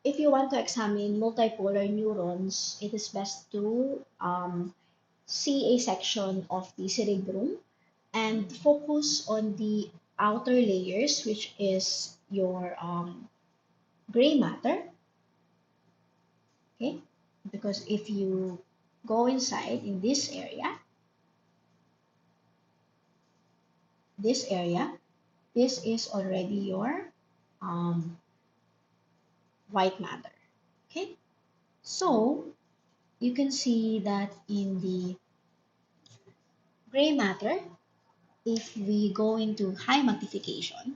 if you want to examine multipolar neurons, it is best to see a section of the cerebrum and focus on the outer layers, which is your gray matter. Okay, because if you go inside in this area, this is already your um, white matter. Okay, so you can see that in the gray matter, if we go into high magnification,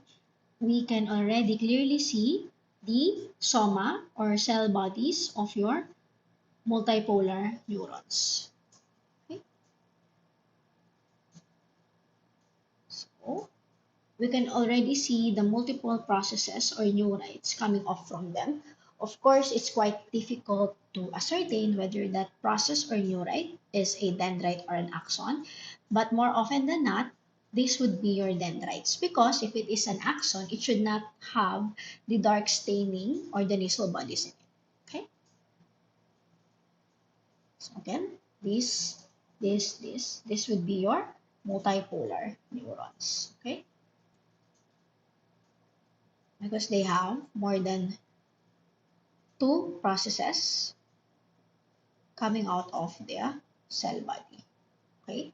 we can already clearly see the soma or cell bodies of your multipolar neurons. Okay? So we can already see the multiple processes or neurites coming off from them. Of course, it's quite difficult to ascertain whether that process or neurite is a dendrite or an axon, but more often than not, this would be your dendrites because if it is an axon, it should not have the dark staining or the nasal bodies in it. Okay? So again, this would be your multipolar neurons. Okay? Because they have more than two processes coming out of their cell body. Okay,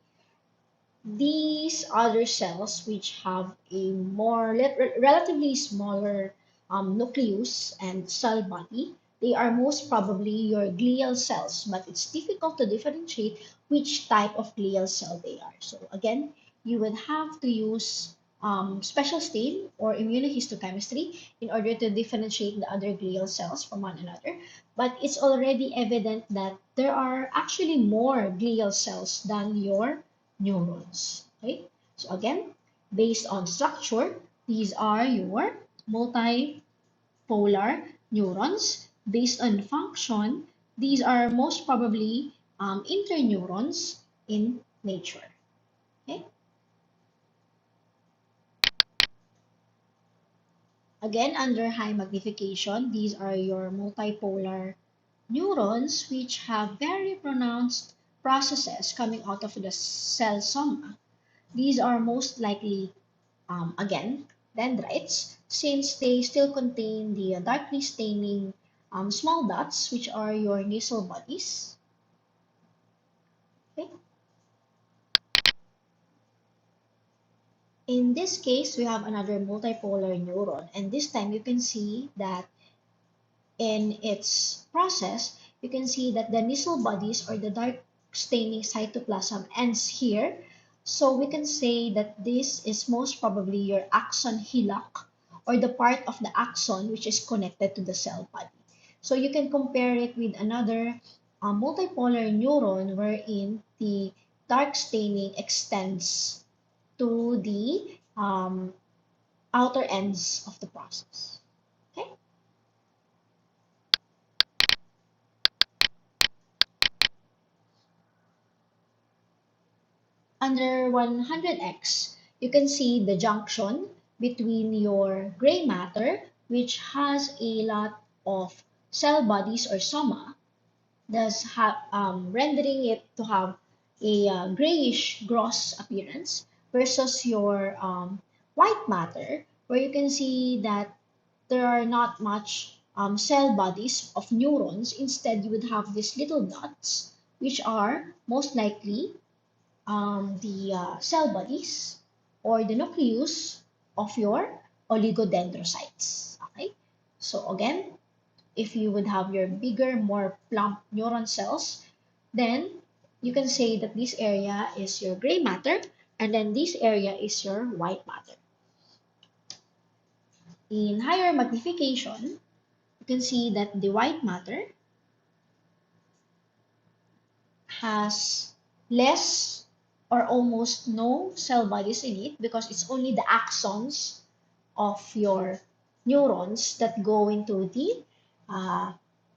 these other cells which have a more relatively smaller nucleus and cell body, they are most probably your glial cells, but it's difficult to differentiate which type of glial cell they are. So again, you would have to use special stain or immunohistochemistry in order to differentiate the other glial cells from one another. But it's already evident that there are actually more glial cells than your neurons. Okay, so again, based on structure, these are your multipolar neurons. Based on function, these are most probably interneurons in nature. Okay, again, under high magnification, these are your multipolar neurons which have very pronounced processes coming out of the cell soma. These are most likely again, dendrites, since they still contain the darkly staining small dots, which are your nasal bodies. Okay. In this case, we have another multipolar neuron, and this time you can see that in its process, you can see that the nasal bodies or the dark staining cytoplasm ends here. So we can say that this is most probably your axon hillock or the part of the axon which is connected to the cell body. So you can compare it with another multipolar neuron wherein the dark staining extends to the outer ends of the process. Okay? Under 100x, you can see the junction between your gray matter, which has a lot of cell bodies or soma, thus rendering it to have a grayish gross appearance, versus your white matter, where you can see that there are not much cell bodies of neurons. Instead, you would have these little dots, which are most likely the cell bodies or the nucleus of your oligodendrocytes. Okay, so again, if you would have your bigger, more plump neuron cells, then you can say that this area is your gray matter and then this area is your white matter. In higher magnification, you can see that the white matter has less or almost no cell bodies in it because it's only the axons of your neurons that go into the uh,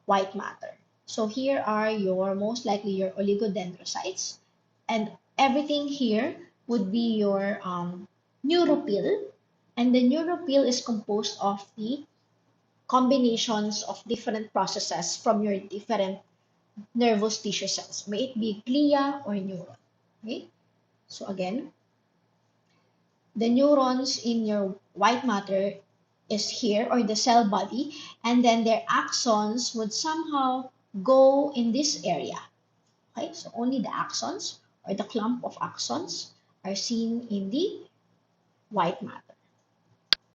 white matter. So here are your most likely your oligodendrocytes, and everything here would be your neuropil, and the neuropil is composed of the combinations of different processes from your different nervous tissue cells, may it be glia or neuron. Okay? So again, the neurons in your white matter is here, or the cell body, and then their axons would somehow go in this area. Okay, so only the axons or the clump of axons are seen in the white matter.